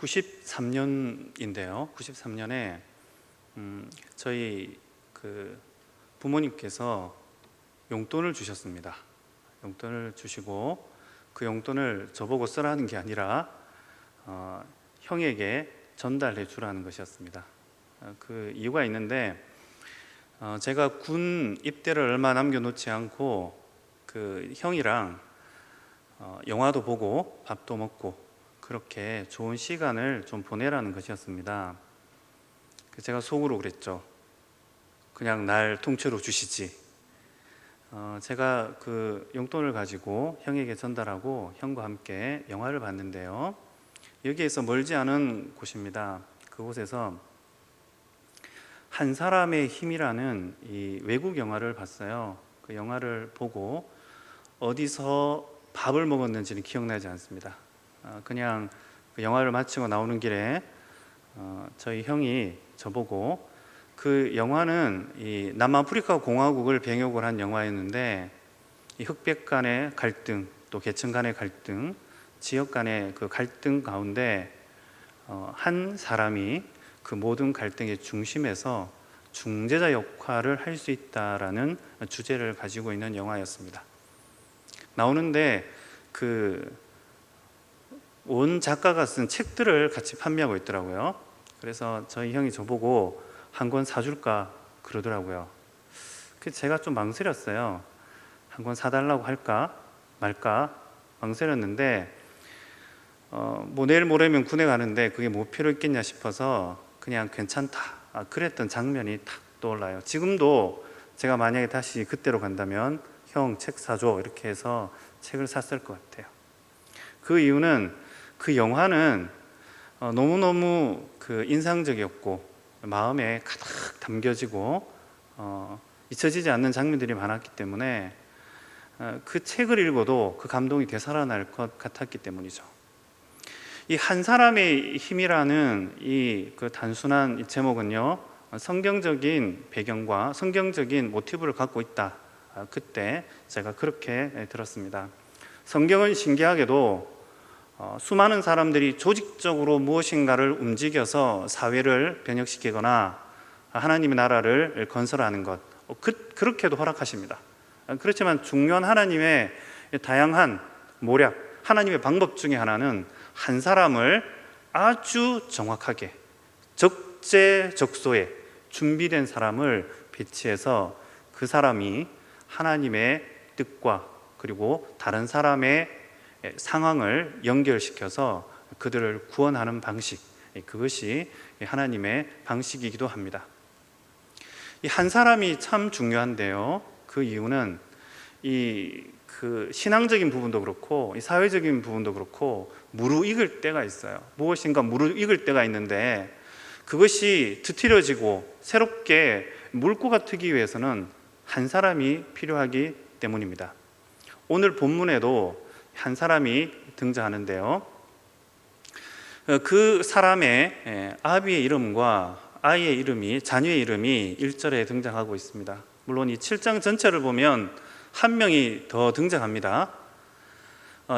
93년인데요. 93년에 저희 부모님께서 용돈을 주셨습니다. 용돈을 주시고 그 용돈을 저보고 쓰라는 게 아니라 형에게 전달해 주라는 것이었습니다. 그 이유가 있는데 제가 군 입대를 얼마 남겨놓지 않고 그 형이랑 영화도 보고 밥도 먹고 그렇게 좋은 시간을 좀 보내라는 것이었습니다. 제가 속으로 그랬죠. 그냥 날 통째로 주시지. 제가 그 용돈을 가지고 형에게 전달하고 형과 함께 영화를 봤는데요. 여기에서 멀지 않은 곳입니다. 그곳에서 한 사람의 힘이라는 이 외국 영화를 봤어요. 그 영화를 보고 어디서 밥을 먹었는지는 기억나지 않습니다. 그냥 그 영화를 마치고 나오는 길에 저희 형이 저보고, 그 영화는 이 남아프리카 공화국을 배경으로 한 영화였는데 이 흑백 간의 갈등, 또 계층 간의 갈등, 지역 간의 그 갈등 가운데 한 사람이 그 모든 갈등의 중심에서 중재자 역할을 할 수 있다라는 주제를 가지고 있는 영화였습니다. 나오는데 온 작가가 쓴 책들을 같이 판매하고 있더라고요. 그래서 저희 형이 저보고 한 권 사줄까 그러더라고요. 그래서 제가 좀 망설였어요. 한 권 사달라고 할까 말까 망설였는데 뭐 내일 모레면 군에 가는데 그게 뭐 필요 있겠냐 싶어서 그냥 괜찮다 그랬던 장면이 탁 떠올라요. 지금도 제가 만약에 다시 그때로 간다면 형 책 사줘 이렇게 해서 책을 샀을 것 같아요. 그 이유는 그 영화는 너무너무 인상적이었고 마음에 가득 담겨지고 잊혀지지 않는 장면들이 많았기 때문에 그 책을 읽어도 그 감동이 되살아날 것 같았기 때문이죠. 이 한 사람의 힘이라는 그 단순한 이 제목은요, 성경적인 배경과 성경적인 모티브를 갖고 있다. 그때 제가 그렇게 들었습니다. 성경은 신기하게도 수많은 사람들이 조직적으로 무엇인가를 움직여서 사회를 변혁시키거나 하나님의 나라를 건설하는 것, 그렇게도 허락하십니다. 그렇지만 중요한 하나님의 다양한 모략, 하나님의 방법 중에 하나는 한 사람을 아주 정확하게 적재적소에 준비된 사람을 배치해서 그 사람이 하나님의 뜻과 그리고 다른 사람의 상황을 연결시켜서 그들을 구원하는 방식, 그것이 하나님의 방식이기도 합니다. 이 한 사람이 참 중요한데요. 그 이유는 그 신앙적인 부분도 그렇고 사회적인 부분도 그렇고 무르익을 때가 있어요. 무엇인가 무르익을 때가 있는데 그것이 뒤틀어지고 새롭게 물꼬가 트기 위해서는 한 사람이 필요하기 때문입니다. 오늘 본문에도 한 사람이 등장하는데요. 그 사람의 아비의 이름과 아이의 이름이, 자녀의 이름이 1절에 등장하고 있습니다. 물론 이 7장 전체를 보면 한 명이 더 등장합니다.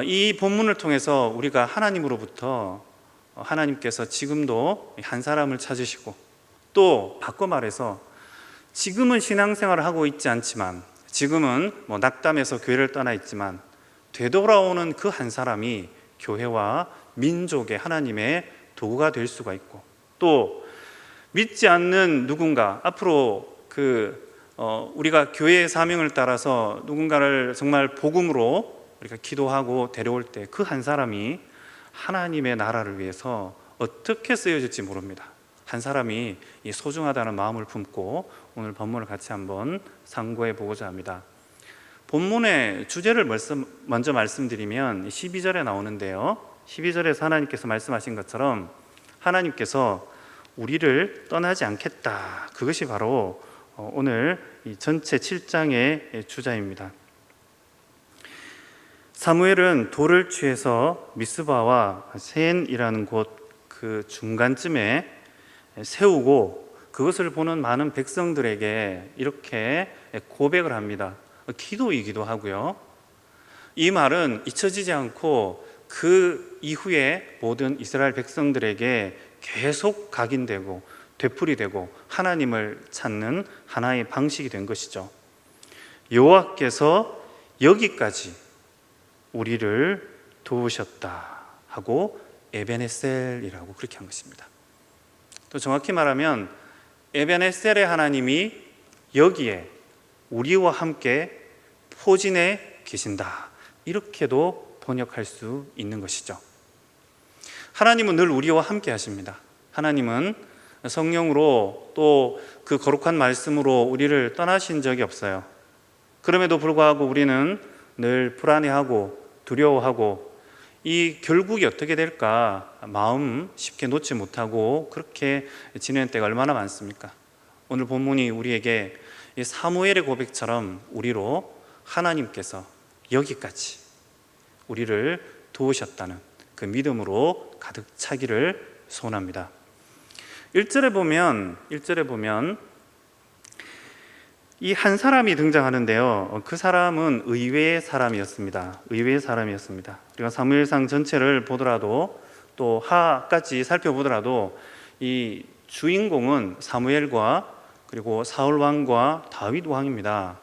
이 본문을 통해서 우리가 하나님으로부터 하나님께서 지금도 한 사람을 찾으시고, 또 바꿔 말해서 지금은 신앙생활을 하고 있지 않지만, 지금은 낙담해서 교회를 떠나 있지만 되돌아오는 그 한 사람이 교회와 민족의 하나님의 도구가 될 수가 있고, 또 믿지 않는 누군가, 앞으로 우리가 교회의 사명을 따라서 누군가를 정말 복음으로 우리가 기도하고 데려올 때 그 한 사람이 하나님의 나라를 위해서 어떻게 쓰여질지 모릅니다. 한 사람이 소중하다는 마음을 품고 오늘 본문을 같이 한번 상고해 보고자 합니다. 본문의 주제를 먼저 말씀드리면 12절에 나오는데요, 12절에서 하나님께서 말씀하신 것처럼 하나님께서 우리를 떠나지 않겠다, 그것이 바로 오늘 이 전체 7장의 주자입니다. 사무엘은 돌을 취해서 미스바와 센이라는 곳 그 중간쯤에 세우고 그것을 보는 많은 백성들에게 이렇게 고백을 합니다. 기도이기도 하고요. 이 말은 잊혀지지 않고 그 이후에 모든 이스라엘 백성들에게 계속 각인되고 되풀이되고 하나님을 찾는 하나의 방식이 된 것이죠. 여호와께서 여기까지 우리를 도우셨다 하고 에벤에셀이라고 그렇게 한 것입니다. 또 정확히 말하면 에벤에셀의 하나님이 여기에 우리와 함께 포진해 계신다, 이렇게도 번역할 수 있는 것이죠. 하나님은 늘 우리와 함께 하십니다. 하나님은 성령으로 또 그 거룩한 말씀으로 우리를 떠나신 적이 없어요. 그럼에도 불구하고 우리는 늘 불안해하고 두려워하고 이 결국이 어떻게 될까 마음 쉽게 놓지 못하고 그렇게 지내는 때가 얼마나 많습니까? 오늘 본문이 우리에게 이 사무엘의 고백처럼 우리로 하나님께서 여기까지 우리를 도우셨다는 그 믿음으로 가득 차기를 소원합니다. 1절에 보면 이 한 사람이 등장하는데요. 그 사람은 의외의 사람이었습니다. 우리가 사무엘상 전체를 보더라도 또 하까지 살펴보더라도 이 주인공은 사무엘과 그리고 사울 왕과 다윗 왕입니다.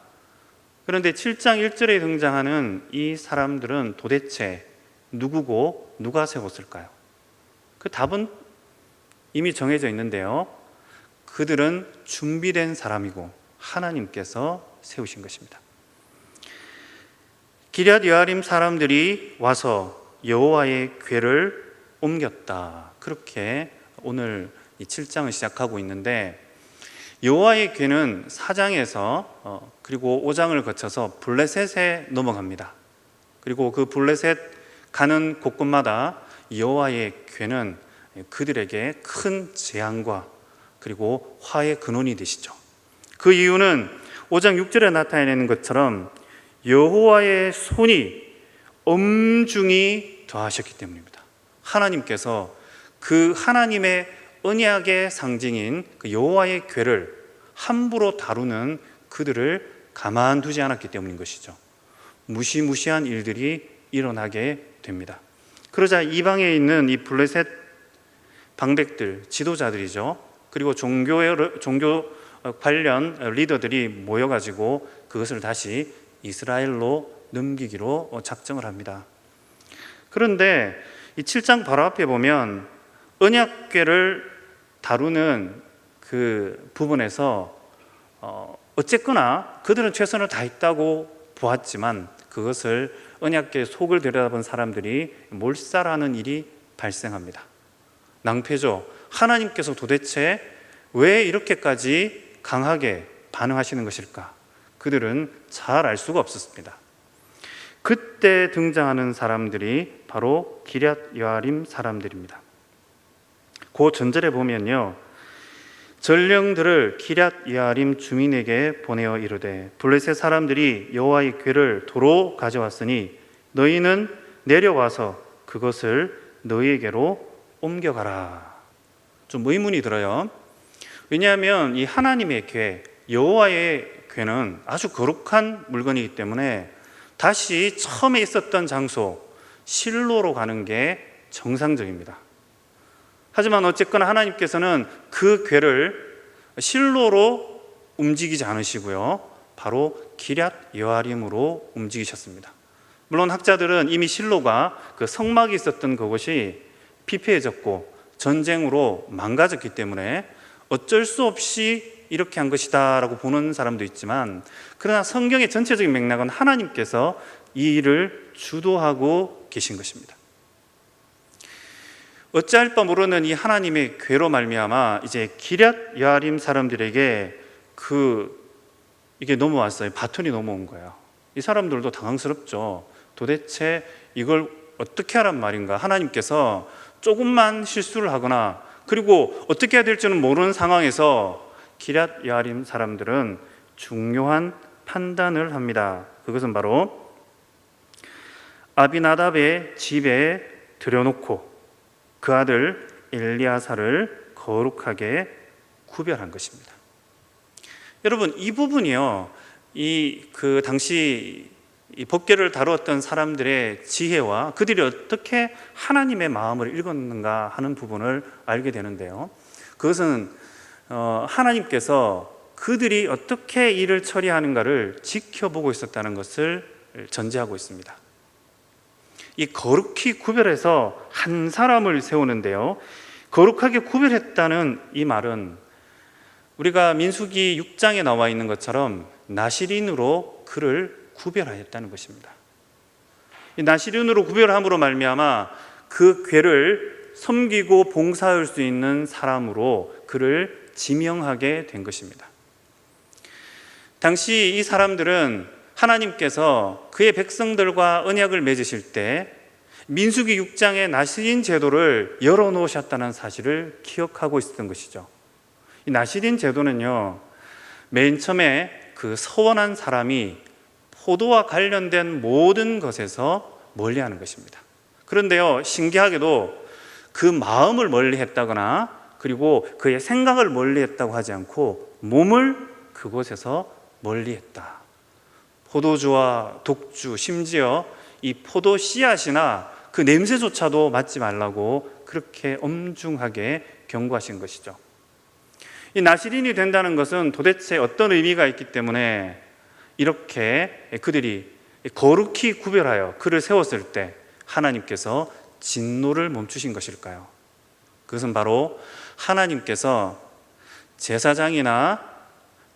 그런데 7장 1절에 등장하는 이 사람들은 도대체 누구고 누가 세웠을까요? 그 답은 이미 정해져 있는데요. 그들은 준비된 사람이고 하나님께서 세우신 것입니다. 기럇 여아림 사람들이 와서 여호와의 궤를 옮겼다, 그렇게 오늘 이 7장을 시작하고 있는데, 여호와의 궤는 4장에서 그리고 5장을 거쳐서 블레셋에 넘어갑니다. 그리고 그 블레셋 가는 곳곳마다 여호와의 궤는 그들에게 큰 재앙과 그리고 화의 근원이 되시죠. 그 이유는 5장 6절에 나타내는 것처럼 여호와의 손이 엄중히 더하셨기 때문입니다. 하나님께서 그 하나님의 언약의 상징인 그 여호와의 궤를 함부로 다루는 그들을 가만두지 않았기 때문인 것이죠. 무시무시한 일들이 일어나게 됩니다. 그러자 이방에 있는 이 블레셋 방백들, 지도자들이죠. 그리고 종교 관련 리더들이 모여가지고 그것을 다시 이스라엘로 넘기기로 작정을 합니다. 그런데 이 7장 바로 앞에 보면 언약궤를 다루는 그 부분에서 어쨌거나 그들은 최선을 다했다고 보았지만 그것을 언약궤 속을 들여다본 사람들이 몰살하는 일이 발생합니다. 낭패죠. 하나님께서 도대체 왜 이렇게까지 강하게 반응하시는 것일까? 그들은 잘 알 수가 없었습니다. 그때 등장하는 사람들이 바로 기럇 여아림 사람들입니다. 그 전절에 보면요, 전령들을 기럇 여아림 주민에게 보내어 이르되 블레셋 사람들이 여호와의 궤를 도로 가져왔으니 너희는 내려와서 그것을 너희에게로 옮겨가라. 좀 의문이 들어요. 왜냐하면 이 하나님의 궤, 여호와의 궤는 아주 거룩한 물건이기 때문에 다시 처음에 있었던 장소 실로로 가는 게 정상적입니다. 하지만 어쨌거나 하나님께서는 그 궤를 실로로 움직이지 않으시고요, 바로 기럇 여아림으로 움직이셨습니다. 물론 학자들은 이미 실로가 그 성막이 있었던 그곳이 피폐해졌고 전쟁으로 망가졌기 때문에 어쩔 수 없이 이렇게 한 것이다 라고 보는 사람도 있지만, 그러나 성경의 전체적인 맥락은 하나님께서 이 일을 주도하고 계신 것입니다. 어찌할 바 모르는 이 하나님의 궤로 말미암아 이제 기럇 여아림 사람들에게 이게 넘어왔어요. 바톤이 넘어온 거예요. 이 사람들도 당황스럽죠. 도대체 이걸 어떻게 하란 말인가? 하나님께서 조금만 실수를 하거나 그리고 어떻게 해야 될지는 모르는 상황에서 기럇 여아림 사람들은 중요한 판단을 합니다. 그것은 바로 아비나답의 집에 들여놓고 그 아들 엘리야사를 거룩하게 구별한 것입니다. 여러분, 이 부분이요, 그 당시 이 법궤를 다루었던 사람들의 지혜와 그들이 어떻게 하나님의 마음을 읽었는가 하는 부분을 알게 되는데요. 그것은 하나님께서 그들이 어떻게 일을 처리하는가를 지켜보고 있었다는 것을 전제하고 있습니다. 이 거룩히 구별해서 한 사람을 세우는데요, 거룩하게 구별했다는 이 말은 우리가 민수기 6장에 나와 있는 것처럼 나시린으로 그를 구별하였다는 것입니다. 이 나시린으로 구별함으로 말미암아 그 궤를 섬기고 봉사할 수 있는 사람으로 그를 지명하게 된 것입니다. 당시 이 사람들은 하나님께서 그의 백성들과 언약을 맺으실 때 민수기 6장의 나시린 제도를 열어놓으셨다는 사실을 기억하고 있었던 것이죠. 이 나시린 제도는요, 맨 처음에 그 서원한 사람이 포도와 관련된 모든 것에서 멀리하는 것입니다. 그런데요, 신기하게도 그 마음을 멀리했다거나 그리고 그의 생각을 멀리했다고 하지 않고 몸을 그곳에서 멀리했다. 포도주와 독주, 심지어 이 포도 씨앗이나 그 냄새조차도 맡지 말라고 그렇게 엄중하게 경고하신 것이죠. 이 나시린이 된다는 것은 도대체 어떤 의미가 있기 때문에 이렇게 그들이 거룩히 구별하여 그를 세웠을 때 하나님께서 진노를 멈추신 것일까요? 그것은 바로 하나님께서 제사장이나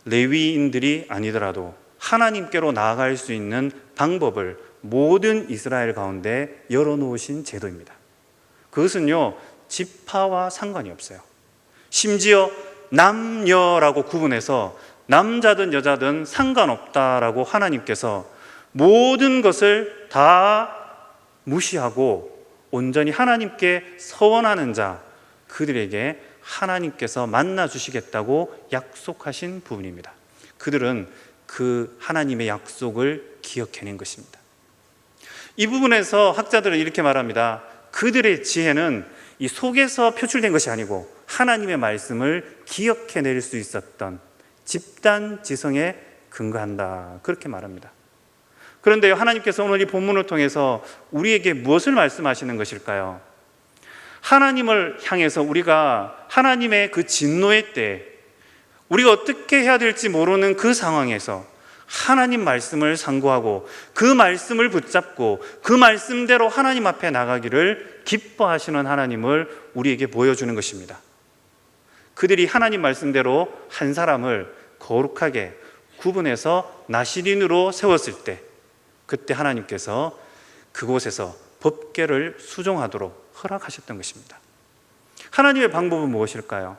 레위인들이 아니더라도 하나님께로 나아갈 수 있는 방법을 모든 이스라엘 가운데 열어놓으신 제도입니다. 그것은요, 지파와 상관이 없어요. 심지어 남녀라고 구분해서 남자든 여자든 상관없다라고 하나님께서 모든 것을 다 무시하고 온전히 하나님께 서원하는 자, 그들에게 하나님께서 만나 주시겠다고 약속하신 부분입니다. 그들은 그 하나님의 약속을 기억해낸 것입니다. 이 부분에서 학자들은 이렇게 말합니다. 그들의 지혜는 이 속에서 표출된 것이 아니고 하나님의 말씀을 기억해낼 수 있었던 집단 지성에 근거한다, 그렇게 말합니다. 그런데요, 하나님께서 오늘 이 본문을 통해서 우리에게 무엇을 말씀하시는 것일까요? 하나님을 향해서 우리가 하나님의 그 진노의 때 우리가 어떻게 해야 될지 모르는 그 상황에서 하나님 말씀을 상고하고 그 말씀을 붙잡고 그 말씀대로 하나님 앞에 나가기를 기뻐하시는 하나님을 우리에게 보여주는 것입니다. 그들이 하나님 말씀대로 한 사람을 거룩하게 구분해서 나시린으로 세웠을 때, 그때 하나님께서 그곳에서 법궤를 수종하도록 허락하셨던 것입니다. 하나님의 방법은 무엇일까요?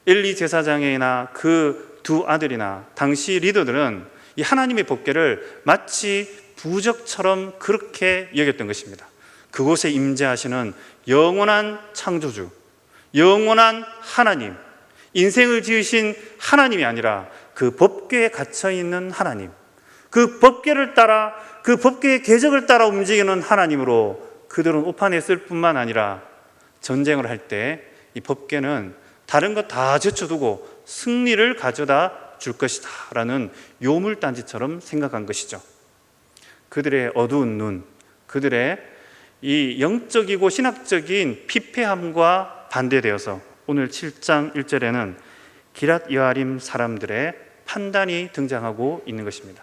엘리 제사장이나 그 두 아들이나 당시 리더들은 이 하나님의 법궤를 마치 부적처럼 그렇게 여겼던 것입니다. 그곳에 임재하시는 영원한 창조주, 영원한 하나님, 인생을 지으신 하나님이 아니라 그 법궤에 갇혀있는 하나님, 그 법궤를 따라, 그 법궤의 궤적을 따라 움직이는 하나님으로 그들은 오판했을 뿐만 아니라 전쟁을 할 때 이 법궤는 다른 것 다 제쳐두고 승리를 가져다 줄 것이다 라는 요물단지처럼 생각한 것이죠. 그들의 어두운 눈, 그들의 이 영적이고 신학적인 피폐함과 반대되어서 오늘 7장 1절에는 기럇 여아림 사람들의 판단이 등장하고 있는 것입니다.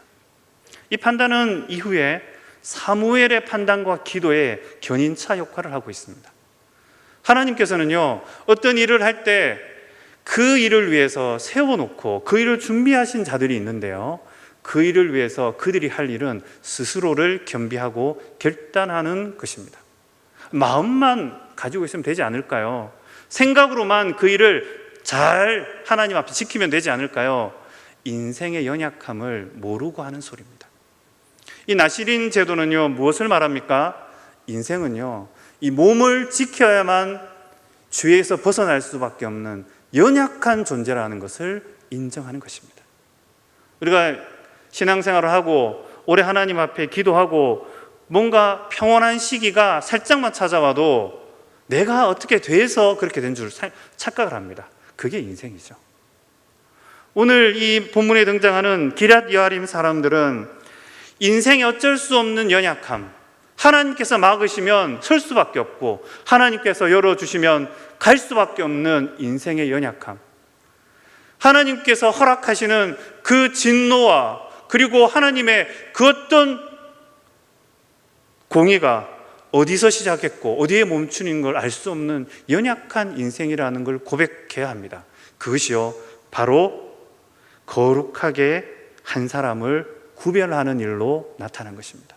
이 판단은 이후에 사무엘의 판단과 기도의 견인차 역할을 하고 있습니다. 하나님께서는요, 어떤 일을 할 때 그 일을 위해서 세워놓고 그 일을 준비하신 자들이 있는데요, 그 일을 위해서 그들이 할 일은 스스로를 겸비하고 결단하는 것입니다. 마음만 가지고 있으면 되지 않을까요? 생각으로만 그 일을 잘 하나님 앞에 지키면 되지 않을까요? 인생의 연약함을 모르고 하는 소리입니다. 이 나시린 제도는요, 무엇을 말합니까? 인생은요, 이 몸을 지켜야만 죄에서 벗어날 수밖에 없는 연약한 존재라는 것을 인정하는 것입니다. 우리가 신앙생활을 하고 오래 하나님 앞에 기도하고 뭔가 평온한 시기가 살짝만 찾아와도 내가 어떻게 돼서 그렇게 된 줄 착각을 합니다. 그게 인생이죠. 오늘 이 본문에 등장하는 기럇 여아림 사람들은 인생에 어쩔 수 없는 연약함, 하나님께서 막으시면 설 수밖에 없고 하나님께서 열어주시면 갈 수밖에 없는 인생의 연약함, 하나님께서 허락하시는 그 진노와 그리고 하나님의 그 어떤 공의가 어디서 시작했고 어디에 멈추는 걸 알 수 없는 연약한 인생이라는 걸 고백해야 합니다. 그것이요 바로 거룩하게 한 사람을 구별하는 일로 나타난 것입니다.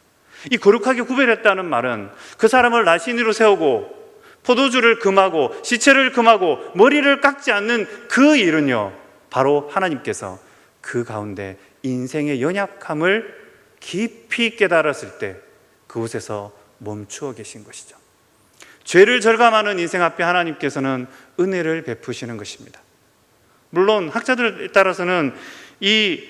이 거룩하게 구별했다는 말은 그 사람을 나신 위로 세우고 포도주를 금하고 시체를 금하고 머리를 깎지 않는 그 일은요 바로 하나님께서 그 가운데 인생의 연약함을 깊이 깨달았을 때 그곳에서 멈추어 계신 것이죠. 죄를 절감하는 인생 앞에 하나님께서는 은혜를 베푸시는 것입니다. 물론 학자들에 따라서는 이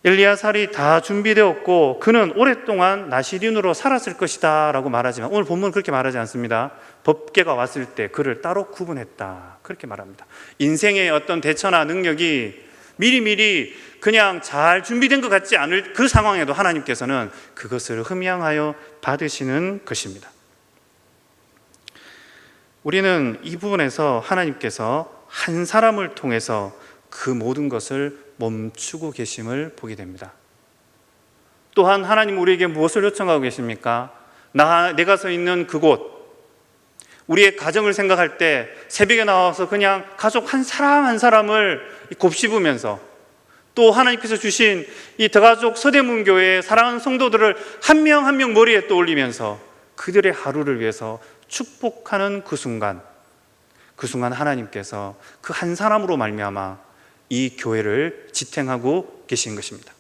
엘리야살이 다 준비되었고 그는 오랫동안 나시린으로 살았을 것이다 라고 말하지만 오늘 본문은 그렇게 말하지 않습니다. 법궤가 왔을 때 그를 따로 구분했다 그렇게 말합니다. 인생의 어떤 대처나 능력이 미리미리 그냥 잘 준비된 것 같지 않을 그 상황에도 하나님께서는 그것을 흠양하여 받으시는 것입니다. 우리는 이 부분에서 하나님께서 한 사람을 통해서 그 모든 것을 멈추고 계심을 보게 됩니다. 또한 하나님 우리에게 무엇을 요청하고 계십니까? 내가 서 있는 그곳, 우리의 가정을 생각할 때 새벽에 나와서 그냥 가족 한 사람 한 사람을 곱씹으면서 또 하나님께서 주신 이 더가족 서대문교회의 사랑하는 성도들을 한 명 한 명 머리에 떠올리면서 그들의 하루를 위해서 축복하는 그 순간 하나님께서 그 한 사람으로 말미암아 이 교회를 지탱하고 계신 것입니다.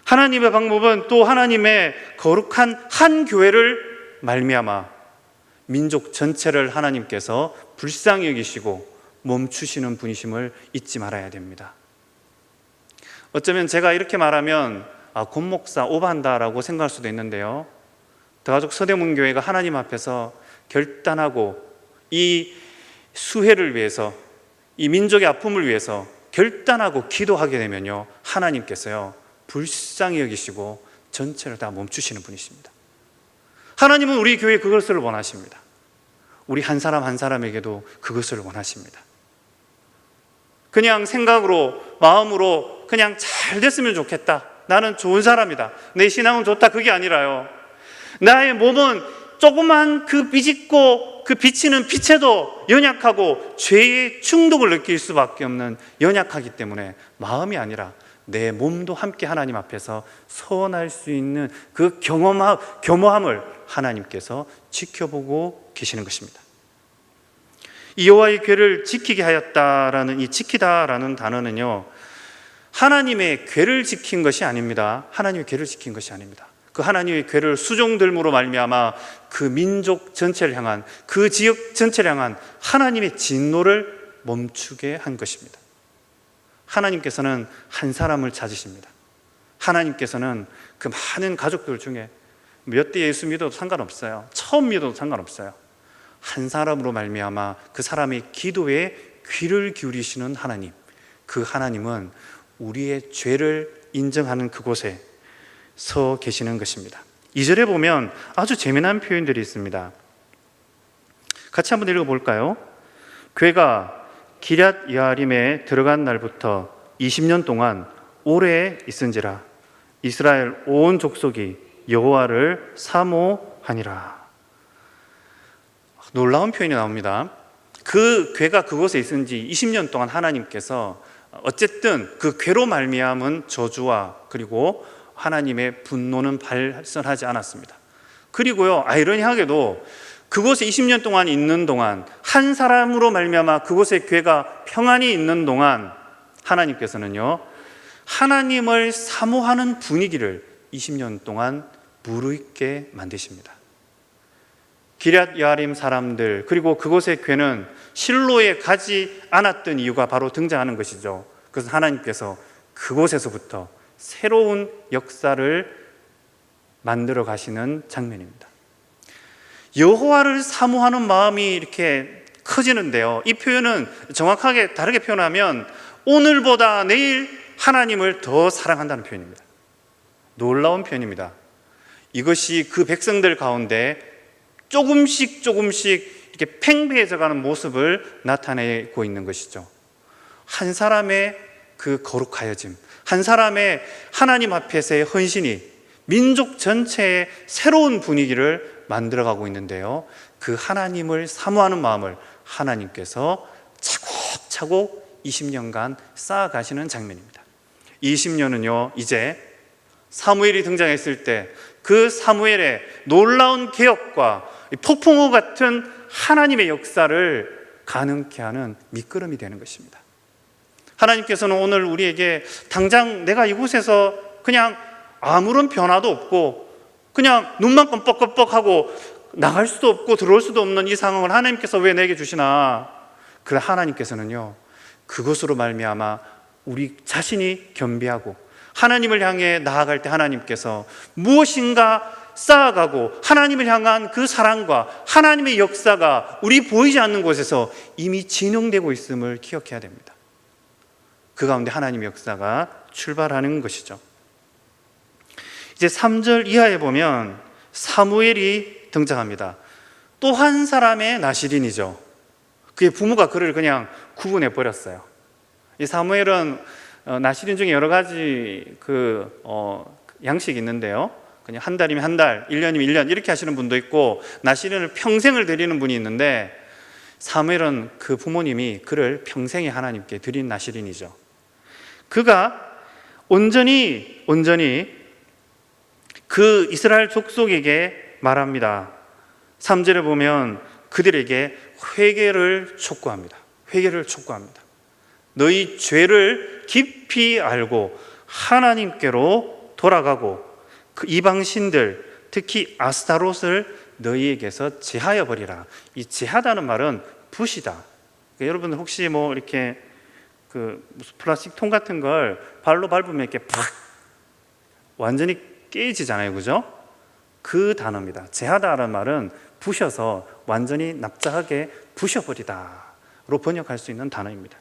하나님의 방법은 또 하나님의 거룩한 한 교회를 말미암아 민족 전체를 하나님께서 불쌍히 여기시고 멈추시는 분이심을 잊지 말아야 됩니다. 어쩌면 제가 이렇게 말하면 권 목사 오버한다라고 생각할 수도 있는데요, 더가족 서대문교회가 하나님 앞에서 결단하고 이 수혜를 위해서 이 민족의 아픔을 위해서 결단하고 기도하게 되면요 하나님께서요 불쌍히 여기시고 전체를 다 멈추시는 분이십니다. 하나님은 우리 교회에 그것을 원하십니다. 우리 한 사람 한 사람에게도 그것을 원하십니다. 그냥 생각으로 마음으로 그냥 잘 됐으면 좋겠다, 나는 좋은 사람이다, 내 신앙은 좋다, 그게 아니라요 나의 몸은 조그만 그 비집고 그 비치는 빛에도 연약하고 죄의 충동을 느낄 수밖에 없는 연약하기 때문에 마음이 아니라 내 몸도 함께 하나님 앞에서 서원할 수 있는 그 겸허함을 하나님께서 지켜보고 계시는 것입니다. 이 여호와의 궤를 지키게 하였다라는 이 지키다라는 단어는요 하나님의 궤를 지킨 것이 아닙니다. 하나님의 궤를 지킨 것이 아닙니다. 그 하나님의 궤를 수종들므로 말미암아 그 민족 전체를 향한, 그 지역 전체를 향한 하나님의 진노를 멈추게 한 것입니다. 하나님께서는 한 사람을 찾으십니다. 하나님께서는 그 많은 가족들 중에 몇 대 예수 믿어도 상관없어요, 처음 믿어도 상관없어요, 한 사람으로 말미암아 그 사람의 기도에 귀를 기울이시는 하나님, 그 하나님은 우리의 죄를 인정하는 그곳에 서 계시는 것입니다. 2절에 보면 아주 재미난 표현들이 있습니다. 같이 한번 읽어볼까요? 궤가 기럇 여아림에 들어간 날부터 20년 동안 오래 있은지라 이스라엘 온 족속이 여호와를 사모하니라. 놀라운 표현이 나옵니다. 그 궤가 그곳에 있은 지 20년 동안 하나님께서 어쨌든 그 궤로 말미암은 저주와 그리고 하나님의 분노는 발생하지 않았습니다. 그리고요 아이러니하게도 그곳에 20년 동안 있는 동안 한 사람으로 말미암아 그곳의 궤가 평안히 있는 동안 하나님께서는요 하나님을 사모하는 분위기를 20년 동안 무르익게 만드십니다. 기럇 여아림 사람들 그리고 그곳의 궤는 실로에 가지 않았던 이유가 바로 등장하는 것이죠. 그것은 하나님께서 그곳에서부터 새로운 역사를 만들어 가시는 장면입니다. 여호와를 사모하는 마음이 이렇게 커지는데요, 이 표현은 정확하게 다르게 표현하면 오늘보다 내일 하나님을 더 사랑한다는 표현입니다. 놀라운 표현입니다. 이것이 그 백성들 가운데 조금씩 이렇게 팽배해져가는 모습을 나타내고 있는 것이죠. 한 사람의 그 거룩하여짐, 한 사람의 하나님 앞에서의 헌신이 민족 전체의 새로운 분위기를 만들어가고 있는데요, 그 하나님을 사모하는 마음을 하나님께서 차곡차곡 20년간 쌓아가시는 장면입니다. 20년은요, 이제 사무엘이 등장했을 때 그 사무엘의 놀라운 개혁과 폭풍우 같은 하나님의 역사를 가능케 하는 밑거름이 되는 것입니다. 하나님께서는 오늘 우리에게 당장 내가 이곳에서 그냥 아무런 변화도 없고 그냥 눈만 껌뻑껌뻑하고 나갈 수도 없고 들어올 수도 없는 이 상황을 하나님께서 왜 내게 주시나? 그래, 하나님께서는요, 그것으로 말미암아 우리 자신이 겸비하고 하나님을 향해 나아갈 때 하나님께서 무엇인가 쌓아가고 하나님을 향한 그 사랑과 하나님의 역사가 우리 보이지 않는 곳에서 이미 진행되고 있음을 기억해야 됩니다. 그 가운데 하나님의 역사가 출발하는 것이죠. 이제 3절 이하에 보면 사무엘이 등장합니다. 또 한 사람의 나실인이죠. 그의 부모가 그를 그냥 구분해 버렸어요. 이 사무엘은 나실인 중에 여러 가지 양식이 있는데요, 그냥 한 달이면 한 달, 1년이면 1년 이렇게 하시는 분도 있고 나실인을 평생을 드리는 분이 있는데, 사무엘은 그 부모님이 그를 평생에 하나님께 드린 나실인이죠. 그가 온전히 그 이스라엘 족속에게 말합니다. 3절에 보면 그들에게 회개를 촉구합니다. 너희 죄를 깊이 알고 하나님께로 돌아가고 그 이방신들, 특히 아스타롯을 너희에게서 제하여 버리라. 이 제하다는 말은 붓이다. 그러니까 여러분들 혹시 이렇게 무슨 플라스틱 통 같은 걸 발로 밟으면 이렇게 팍 완전히 깨지잖아요, 그죠? 그 단어입니다. 제하다라는 말은 부셔서 완전히 납작하게 부셔버리다로 번역할 수 있는 단어입니다.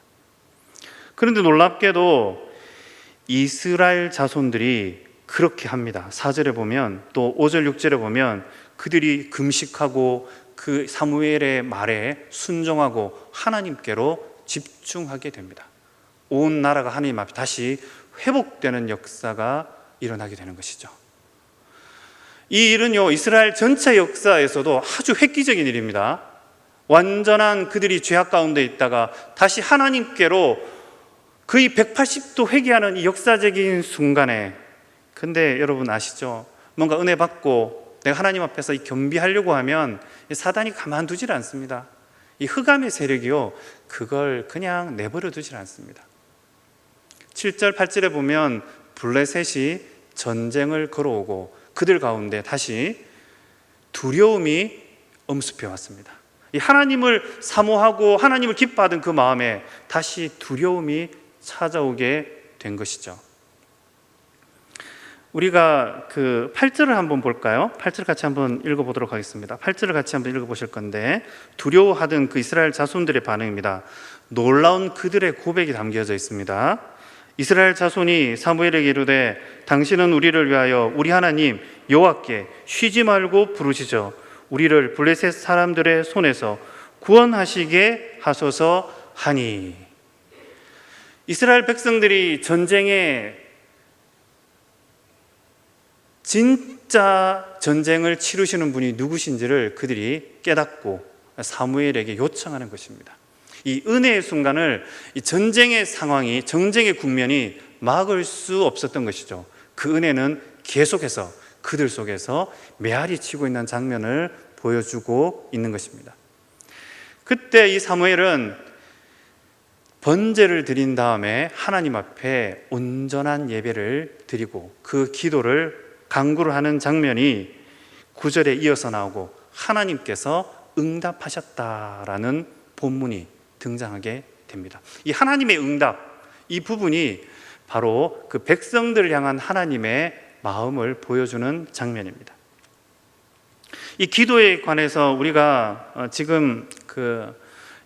그런데 놀랍게도 이스라엘 자손들이 그렇게 합니다. 4절에 보면, 또 5절 6절에 보면 그들이 금식하고 그 사무엘의 말에 순종하고 하나님께로 집중하게 됩니다. 온 나라가 하나님 앞에 다시 회복되는 역사가 일어나게 되는 것이죠. 이 일은요, 이스라엘 전체 역사에서도 아주 획기적인 일입니다. 완전한 그들이 죄악 가운데 있다가 다시 하나님께로 거의 180도 회개하는 이 역사적인 순간에, 근데 여러분 아시죠? 뭔가 은혜 받고 내가 하나님 앞에서 겸비하려고 하면 사단이 가만두질 않습니다. 이 흑암의 세력이요, 그걸 그냥 내버려 두질 않습니다. 7절 8절에 보면 블레셋이 전쟁을 걸어오고 그들 가운데 다시 두려움이 엄습해 왔습니다. 이 하나님을 사모하고 하나님을 기뻐하던 그 마음에 다시 두려움이 찾아오게 된 것이죠. 우리가 그 8절을 한번 볼까요? 8절 같이 한번 읽어보도록 하겠습니다. 8절을 같이 한번 읽어보실 건데, 두려워하던 그 이스라엘 자손들의 반응입니다. 놀라운 그들의 고백이 담겨져 있습니다. 이스라엘 자손이 사무엘에게 이르되 당신은 우리를 위하여 우리 하나님 여호와께 쉬지 말고 부르시죠. 우리를 블레셋 사람들의 손에서 구원하시게 하소서 하니. 이스라엘 백성들이 전쟁에 진짜 전쟁을 치르시는 분이 누구신지를 그들이 깨닫고 사무엘에게 요청하는 것입니다. 이 은혜의 순간을 이 전쟁의 상황이, 전쟁의 국면이 막을 수 없었던 것이죠. 그 은혜는 계속해서 그들 속에서 메아리 치고 있는 장면을 보여주고 있는 것입니다. 그때 이 사무엘은 번제를 드린 다음에 하나님 앞에 온전한 예배를 드리고 그 기도를 간구를 하는 장면이 9절에 이어서 나오고 하나님께서 응답하셨다라는 본문이 등장하게 됩니다. 이 하나님의 응답, 이 부분이 바로 그 백성들을 향한 하나님의 마음을 보여주는 장면입니다. 이 기도에 관해서 우리가 지금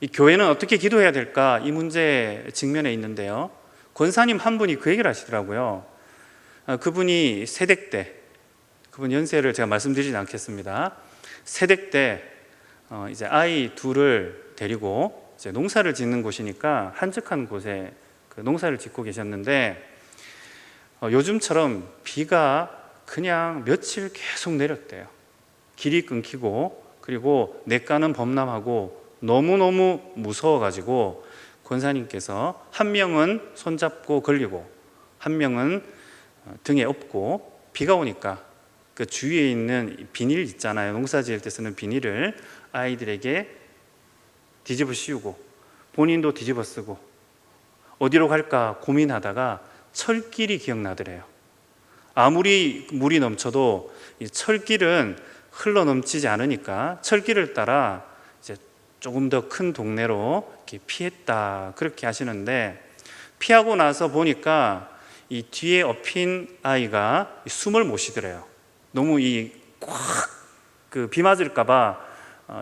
이 교회는 어떻게 기도해야 될까, 이 문제에 직면해 있는데요, 권사님 한 분이 그 얘기를 하시더라고요. 그분이 세댁 때, 그분 연세를 제가 말씀드리진 않겠습니다. 세댁 때 이제 아이 둘을 데리고 이제 농사를 짓는 곳이니까 한적한 곳에 그 농사를 짓고 계셨는데 요즘처럼 비가 그냥 며칠 계속 내렸대요. 길이 끊기고 그리고 냇가는 범람하고 너무너무 무서워가지고 권사님께서 한 명은 손잡고 걸리고 한 명은 등에 업고 비가 오니까 그 주위에 있는 비닐 있잖아요. 농사 지을 때 쓰는 비닐을 아이들에게 뒤집어 씌우고 본인도 뒤집어 쓰고 어디로 갈까 고민하다가 철길이 기억나더래요. 아무리 물이 넘쳐도 이 철길은 흘러 넘치지 않으니까 철길을 따라 이제 조금 더 큰 동네로 이렇게 피했다 그렇게 하시는데 피하고 나서 보니까 이 뒤에 업힌 아이가 숨을 못 쉬더래요. 너무 이 꽉 그 비 맞을까봐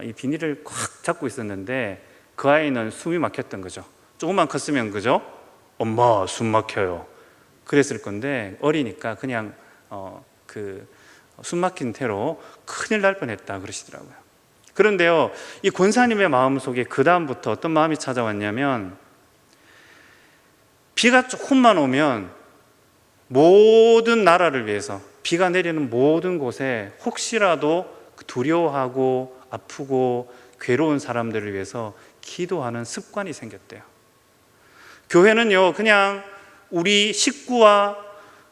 이 비닐을 꽉 잡고 있었는데 그 아이는 숨이 막혔던 거죠. 조금만 컸으면 그죠? 엄마 숨 막혀요. 그랬을 건데 어리니까 그냥 숨 막힌 태로 큰일 날 뻔했다 그러시더라고요. 그런데요, 이 권사님의 마음속에 그 다음부터 어떤 마음이 찾아왔냐면 비가 조금만 오면 모든 나라를 위해서 비가 내리는 모든 곳에 혹시라도 두려워하고 아프고 괴로운 사람들을 위해서 기도하는 습관이 생겼대요. 교회는요, 그냥 우리 식구와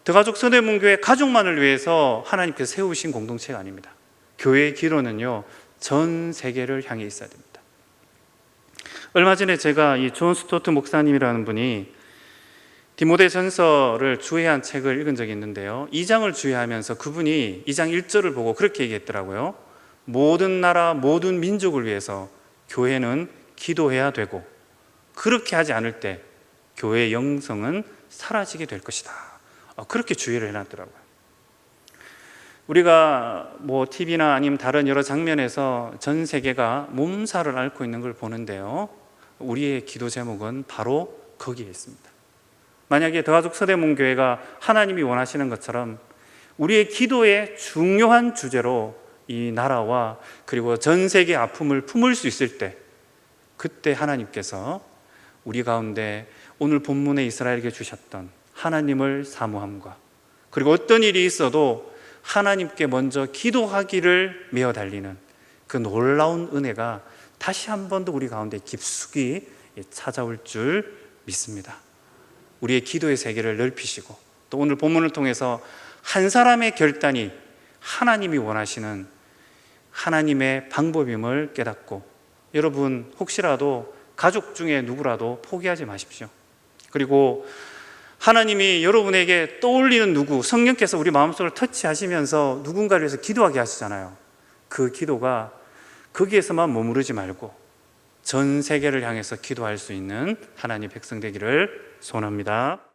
더가족 서대문교회 가족만을 위해서 하나님께서 세우신 공동체가 아닙니다. 교회의 기도는요, 전 세계를 향해 있어야 됩니다. 얼마 전에 제가 이 존 스토트 목사님이라는 분이 디모데전서를 주해한 책을 읽은 적이 있는데요, 2장을 주해하면서 그분이 2장 1절을 보고 그렇게 얘기했더라고요. 모든 나라 모든 민족을 위해서 교회는 기도해야 되고 그렇게 하지 않을 때 교회의 영성은 사라지게 될 것이다. 그렇게 주의를 해놨더라고요. 우리가 뭐 TV나 아니면 다른 여러 장면에서 전 세계가 몸살을 앓고 있는 걸 보는데요, 우리의 기도 제목은 바로 거기에 있습니다. 만약에 더가족 서대문교회가 하나님이 원하시는 것처럼 우리의 기도의 중요한 주제로 이 나라와 그리고 전 세계의 아픔을 품을 수 있을 때, 그때 하나님께서 우리 가운데 오늘 본문에 이스라엘에게 주셨던 하나님을 사모함과 그리고 어떤 일이 있어도 하나님께 먼저 기도하기를 메어 달리는 그 놀라운 은혜가 다시 한 번 더 우리 가운데 깊숙이 찾아올 줄 믿습니다. 우리의 기도의 세계를 넓히시고 또 오늘 본문을 통해서 한 사람의 결단이 하나님이 원하시는 하나님의 방법임을 깨닫고, 여러분 혹시라도 가족 중에 누구라도 포기하지 마십시오. 그리고 하나님이 여러분에게 떠올리는 누구, 성령께서 우리 마음속을 터치하시면서 누군가를 위해서 기도하게 하시잖아요. 그 기도가 거기에서만 머무르지 말고 전 세계를 향해서 기도할 수 있는 하나님 백성 되기를 소원합니다.